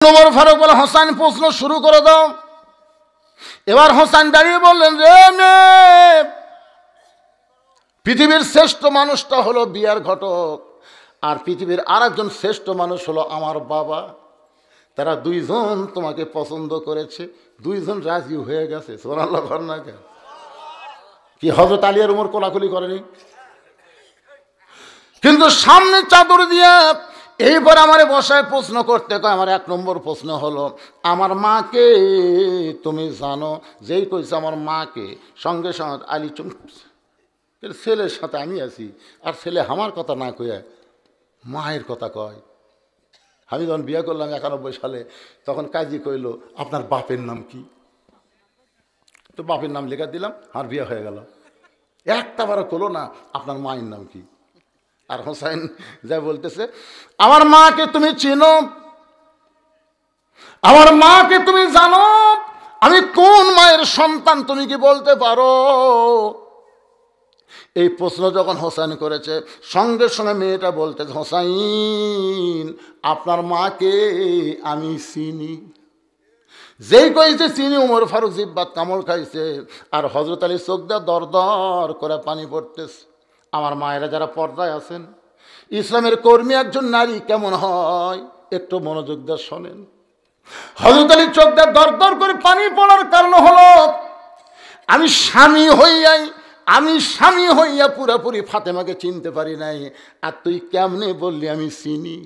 ওমর ফারুক বলে, হোসেন প্রশ্ন শুরু করে দাও। এবার হোসেন দাঁড়িয়ে বললেন, রে মেয়ে, পৃথিবীর শ্রেষ্ঠ মানুষটা হলো বিয়ার ঘটক, আর পৃথিবীর আর একজন শ্রেষ্ঠ মানুষ হলো আমার বাবা। তারা দুইজন তোমাকে পছন্দ করেছে, দুইজন রাজি হয়ে গেছে। সুবহানাল্লাহ কর না কেন? কি হযরত আলী আর ওমর কোলাকুলি করেনি? কিন্তু সামনে চাদর দিয়া এইবার আমারে বসায় প্রশ্ন করতে কয়। আমার এক নম্বর প্রশ্ন হলো, আমার মাকে তুমি জানো? যেই কইছে আমার মাকে, সঙ্গে সঙ্গে আলী চমকেছে। ছেলের সাথে আমি আছি, আর ছেলে আমার কথা না কয়ে মায়ের কথা কয়। আমি যখন বিয়ে করলাম 91 সালে, তখন কাজী কইল, আপনার বাপের নাম কি? তো বাপের নাম লেখা দিলাম, আর বিয়ে হয়ে গেল। একটা বারো করলো না, আপনার মায়ের নাম কি? আর হোসেন যা বলতেছে, আমার মাকে তুমি চিনো? আমার মাকে তুমি জানো? আমি কোন মায়ের সন্তান তুমি কি বলতে পারো? এই প্রশ্ন যখন হোসেন করেছে, সঙ্গে সঙ্গে মেয়েটা বলতেছে, হোসাইন, আপনার মাকে আমি চিনি। যেই কইছে চিনি, ওমর ফারুক জিব্বাত কামড় খাইছে, আর হযরত আলী চোখ দিয়ে দর দর করে পানি পড়তেছে। আমার মায়েরা যারা পর্দায় আছেন, ইসলামের কর্মী একজন নারী কেমন হয় একটু মনোযোগ দিয়ে শোনেন। হযরত আলী চোখ দিয়ে দর দর করে পানি পড়ার কারণ হলো, আমি স্বামী হইয়া পুরাপুরি ফাতেমাকে চিনতে পারি নাই, আর তুই কেমনে বললি আমি চিনি?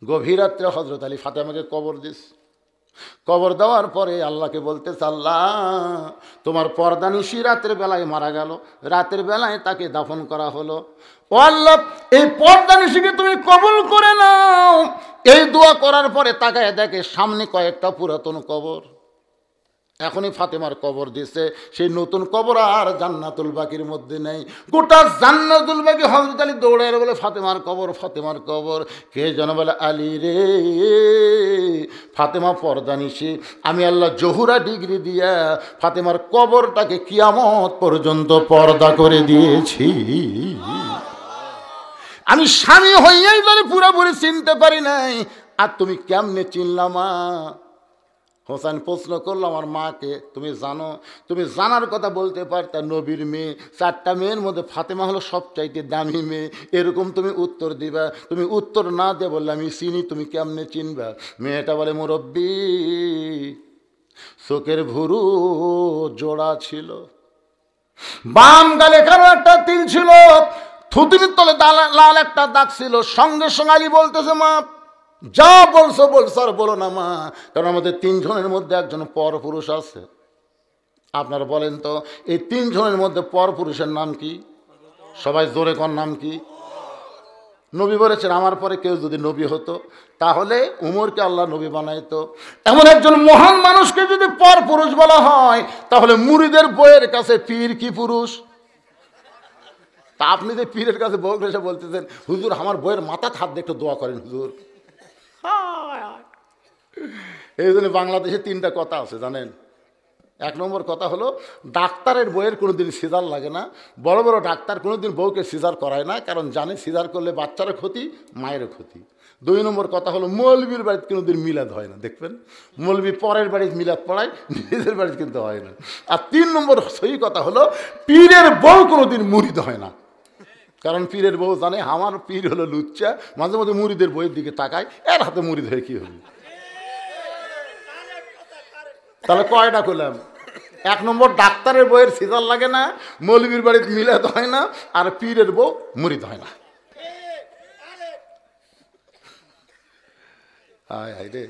গভীর রাত্রে হযরত আলী ফাতেমাকে কবর দিস। কবর দেওয়ার পরে আল্লাহকে বলতেছে, আল্লাহ, তোমার পর্দানিশী রাতের বেলায় মারা গেল, রাতের বেলায় তাকে দাফন করা হলো। ও আল্লাহ, এই পর্দানিশীকে তুমি কবুল করে নাও। এই দোয়া করার পরে তাকায় দেখে সামনে কয়েকটা পুরাতন কবর। এখনই ফাতেমার কবর দিছে, সেই নতুন কবর আর জান্নাতুল বাকির মধ্যে নেই। গোটা জান্নাতুল বাকি হযরত আলী দৌড়ে বলে, ফাতেমার কবর, ফাতেমার কবর। কে যেন বলে, আলী রে, ফাতেমা পর্দানিশী। আমি আল্লাহ জহুরা ডিগ্রি দিয়া ফাতেমার কবরটাকে কিয়ামত পর্যন্ত পর্দা করে দিয়েছি। আমি স্বামী হইয়াই ধরে পুরোপুরি চিনতে পারি নাই, আর তুমি কেমনে চিনলামা? হোসেন প্রশ্ন করলো, আমার মাকে তুমি জানো? তুমি জানার কথা বলতে পারতা, নবীর মেয়ে, 4টা মেয়ের মধ্যে ফাতেমা হলো সবচাইতে দামি মেয়ে, এরকম তুমি উত্তর দিবা। তুমি উত্তর না দিয়ে বললে আমি চিনি, তুমি কেমনে চিনবা? মেয়েটা বলে, মুরব্বি, চোখের ভুরু জোড়া ছিল, বাম গালে কারো একটা তিল ছিল, থুতুনির তলে লাল একটা দাগ ছিল। সঙ্গে সঙ্গে আলী বলতেছে, মা যা বলছো আর বলো না মা, কারণ আমাদের 3 জনের মধ্যে একজন পরপুরুষ আছে। আপনারা বলেন তো, এই 3 জনের মধ্যে পরপুরুষের নাম কি? সবাই জোরে কোন নাম কি? নবী বলেছেন, আমার পরে কেউ যদি নবী হতো, তাহলে উমরকে আল্লাহ নবী বানাইতো। এমন একজন মহান মানুষকে যদি পরপুরুষ বলা হয়, তাহলে মুরিদের বইয়ের কাছে পীর কি পুরুষ? তা আপনি যে পীরের কাছে বউ এসে বলতেছেন, হুজুর আমার বইয়ের মাথা হাত দিয়ে একটু দোয়া করেন হুজুর। এই জন্য বাংলাদেশে 3টা কথা আছে জানেন। 1 নম্বর কথা হলো, ডাক্তারের বইয়ের কোনোদিন সিজার লাগে না। বড় বড় ডাক্তার কোনোদিন বউকে সিজার করায় না, কারণ জানে সিজার করলে বাচ্চারও ক্ষতি, মায়েরও ক্ষতি। 2 নম্বর কথা হলো, মৌলবীর বাড়িতে কোনোদিন মিলাদ হয় না। দেখবেন, মৌলবী পরের বাড়িতে মিলাদ পড়ায়, নিজের বাড়িতে কিন্তু হয় না। আর 3 নম্বর সহি কথা হলো, পীরের বউ কোনোদিন মুরিদ হয় না, কারণ পীরের বউ জানে আমার পীর হলো লুচ্চা, মাঝে মাঝে মুরিদের বইয়ের দিকে তাকায়, এর হাতে মুরিদ হয়ে কি হবে? তাহলে কয়টা করলাম? 1 নম্বর, ডাক্তারের বইয়ের সিজার লাগে না, মৌলবীর বাড়িতে মিলাদ হয় না, আর পীরের বউ মুরিদ হয় না। হায় হায় রে।